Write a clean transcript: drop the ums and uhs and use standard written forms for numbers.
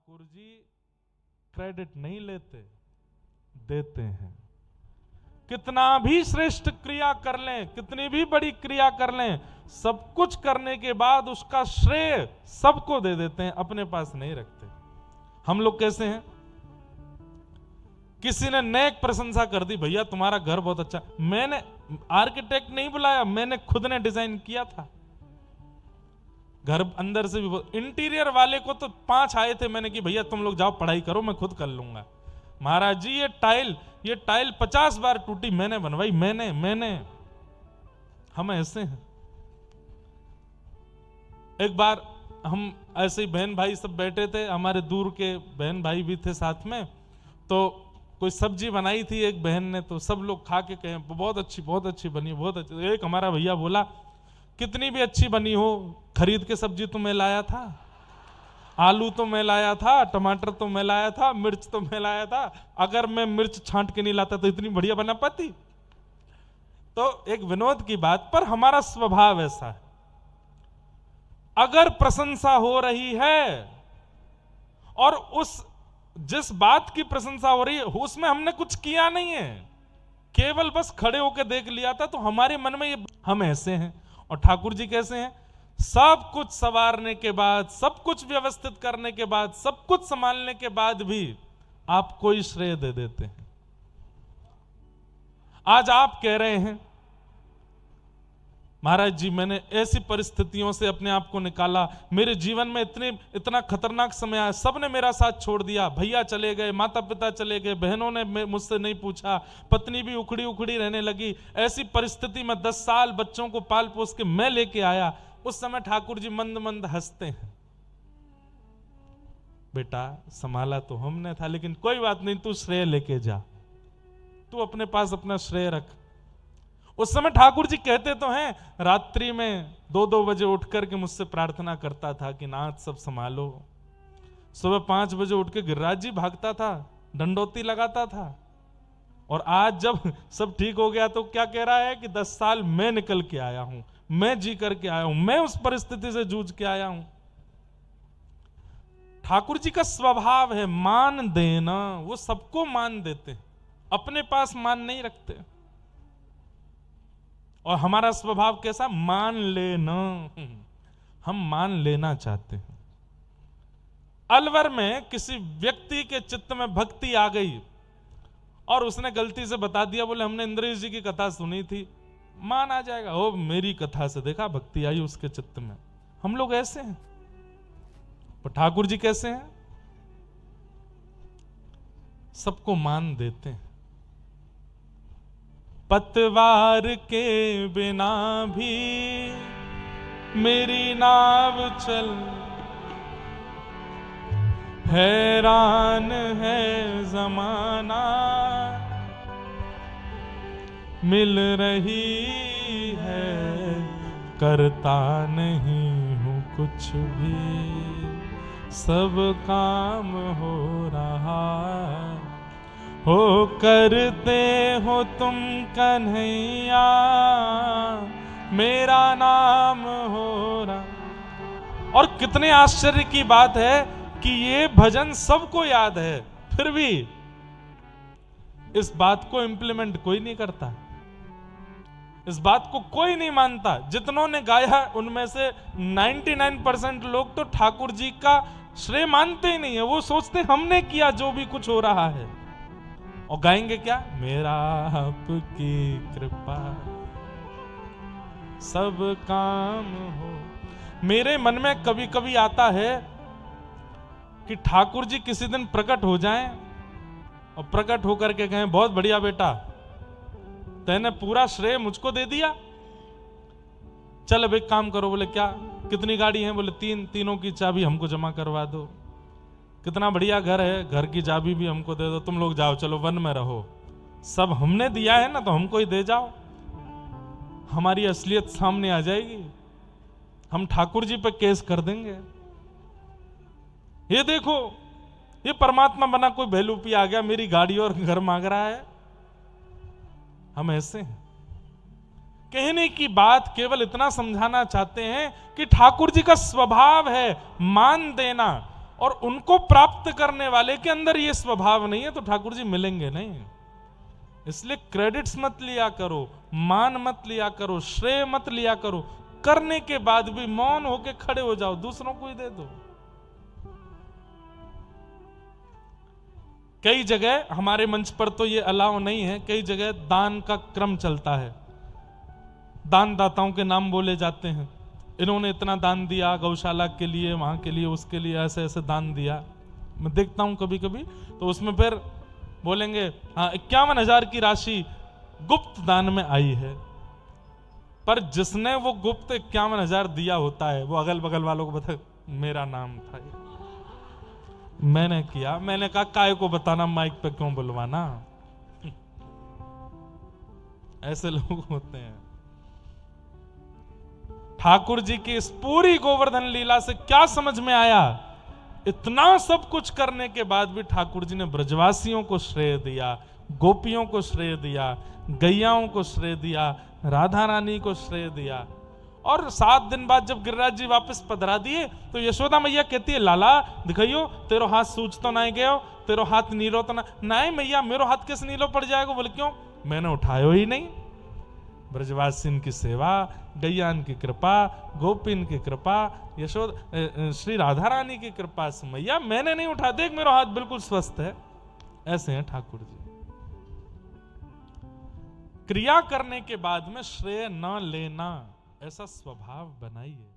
Thakur ji credit नहीं लेते, देते हैं। कितना भी श्रेष्ठ क्रिया कर लें, कितनी भी बड़ी क्रिया कर लें, सब कुछ करने के बाद उसका श्रेय सबको दे देते हैं, अपने पास नहीं रखते। हम लोग कैसे हैं? किसी ने नेक प्रशंसा कर दी, भैया तुम्हारा घर बहुत अच्छा, मैंने आर्किटेक्ट नहीं बुलाया, मैंने खुद ने डिजाइन किया था। घर अंदर से भी, इंटीरियर वाले को तो 5 आए थे, मैंने कि भैया तुम लोग जाओ पढ़ाई करो, मैं खुद कर लूंगा। महाराज जी ये टाइल 50 बार टूटी, मैंने बनवाई, मैंने। हम ऐसे हैं। एक बार हम ऐसे ही बहन भाई सब बैठे थे, हमारे दूर के बहन भाई भी थे साथ में, तो कोई सब्जी बनाई थी एक बहन ने, तो सब लोग खा के कहे बहुत अच्छी बनी, बहुत अच्छी। एक हमारा भैया बोला, कितनी भी अच्छी बनी हो, खरीद के सब्जी तो मैं लाया था, आलू तो मैं लाया था, टमाटर तो मैं लाया था, मिर्च तो मैं लाया था, अगर मैं मिर्च छांट के नहीं लाता तो इतनी बढ़िया बना पाती। तो एक विनोद की बात, पर हमारा स्वभाव ऐसा है, अगर प्रशंसा हो रही है और जिस बात की प्रशंसा हो रही है उसमें हमने कुछ किया नहीं है, केवल बस खड़े होकर देख लिया था, तो हमारे मन में ये, हम ऐसे हैं। और ठाकुर जी कैसे हैं? सब कुछ संवारने के बाद, सब कुछ व्यवस्थित करने के बाद, सब कुछ संभालने के बाद भी आपको ही श्रेय दे देते हैं। आज आप कह रहे हैं महाराज जी मैंने ऐसी परिस्थितियों से अपने आप को निकाला, मेरे जीवन में इतना खतरनाक समय आया, सबने मेरा साथ छोड़ दिया, भैया चले गए, माता पिता चले गए, बहनों ने मुझसे नहीं पूछा, पत्नी भी उखड़ी रहने लगी, ऐसी परिस्थिति में 10 साल बच्चों को पाल पोस के मैं लेके आया। उस समय ठाकुर जी मंद मंद हंसते हैं, बेटा संभाला तो हमने था, लेकिन कोई बात नहीं, तू श्रेय लेके जा, तू अपने पास अपना श्रेय रख। उस समय ठाकुर जी कहते तो हैं, रात्रि में 2-2 बजे उठ करके मुझसे प्रार्थना करता था कि नाथ सब संभालो। सुबह 5 बजे उठ के गिरिराज जी भागता था, डंडोती लगाता था। और आज जब सब ठीक हो गया तो क्या कह रहा है कि 10 साल मैं निकल के आया हूं, मैं जी करके आया हूं, मैं उस परिस्थिति से जूझ के आया हूं। ठाकुर जी का स्वभाव है मान देना, वो सबको मान देते हैं, अपने पास मान नहीं रखते। और हमारा स्वभाव कैसा? मान लेना, हम मान लेना चाहते हैं। अलवर में किसी व्यक्ति के चित्त में भक्ति आ गई और उसने गलती से बता दिया, बोले हमने इंद्रेश जी की कथा सुनी थी, मान आ जाएगा। ओ मेरी कथा से देखा भक्ति आई उसके चित्त में। हम लोग ऐसे हैं। और ठाकुर जी कैसे हैं? सबको मान देते हैं। पतवार के बिना भी मेरी नाव चल, हैरान है जमाना, मिल रही है करता नहीं हूं कुछ भी, सब काम हो रहा हो, करते हो तुम कन्हैया, मेरा नाम हो रहा। और कितने आश्चर्य की बात है कि ये भजन सबको याद है, फिर भी इस बात को इंप्लीमेंट कोई नहीं करता, इस बात को कोई नहीं मानता। जितनों ने गाया उनमें से 99% लोग तो ठाकुर जी का श्रेय मानते ही नहीं है, वो सोचते हमने किया जो भी कुछ हो रहा है। और गाएंगे क्या? मेरा आपकी कृपा सब काम हो। मेरे मन में कभी कभी आता है कि ठाकुर जी किसी दिन प्रकट हो जाएं और प्रकट होकर के कहें, बहुत बढ़िया बेटा, तैने पूरा श्रेय मुझको दे दिया, चल अब एक काम करो। बोले क्या? कितनी गाड़ी है? बोले 3, तीनों की चाबी हमको जमा करवा दो। कितना बढ़िया घर है, घर की चाबी भी हमको दे दो, तुम लोग जाओ, चलो वन में रहो, सब हमने दिया है ना तो हमको ही दे जाओ, हमारी असलियत सामने आ जाएगी, हम ठाकुर जी पे केस कर देंगे। ये देखो, ये परमात्मा बना कोई भेलूपी आ गया, मेरी गाड़ी और घर मांग रहा है। हम ऐसे हैं। कहने की बात केवल इतना समझाना चाहते हैं कि ठाकुर जी का स्वभाव है मान देना, और उनको प्राप्त करने वाले के अंदर ये स्वभाव नहीं है तो ठाकुर जी मिलेंगे नहीं। इसलिए क्रेडिट्स मत लिया करो, मान मत लिया करो, श्रेय मत लिया करो, करने के बाद भी मौन होके खड़े हो जाओ, दूसरों को ही दे दो। कई जगह हमारे मंच पर तो ये अलाउ नहीं है, कई जगह दान का क्रम चलता है, दान दाताओं के नाम बोले जाते हैं, इन्होंने इतना दान दिया गौशाला के लिए, वहां के लिए, उसके लिए, ऐसे ऐसे दान दिया। मैं देखता हूं कभी कभी तो उसमें फिर बोलेंगे हाँ 51,000 की राशि गुप्त दान में आई है, पर जिसने वो गुप्त 51,000 दिया होता है वो अगल बगल वालों को बता मेरा नाम था, मैंने किया। मैंने कहा काय को बताना, माइक पे क्यों बुलवाना। ऐसे लोग होते हैं। ठाकुर जी की इस पूरी गोवर्धन लीला से क्या समझ में आया? इतना सब कुछ करने के बाद भी ठाकुर जी ने ब्रजवासियों को श्रेय दिया, गोपियों को श्रेय दिया, गैयाओं को श्रेय दिया, राधा रानी को श्रेय दिया। और 7 दिन बाद जब गिरिराज जी वापस पधरा दिए तो यशोदा मैया कहती है लाला दिखाइयो तेरो हाथ सूझ तो नहीं गयो, तेरो हाथ नीलो तो ना। नहीं मैया मेरो हाथ कैसे नीलो पड़ जाएगा? बोले क्यों? मैंने उठायो ही नहीं। ब्रजवासिन की सेवा, गैयान की कृपा, गोपिन की कृपा, यशोद श्री राधा रानी की कृपा से मैया मैंने नहीं उठा, देख मेरा हाथ बिल्कुल स्वस्थ है। ऐसे हैं ठाकुर जी। क्रिया करने के बाद में श्रेय न लेना, ऐसा स्वभाव बनाइए।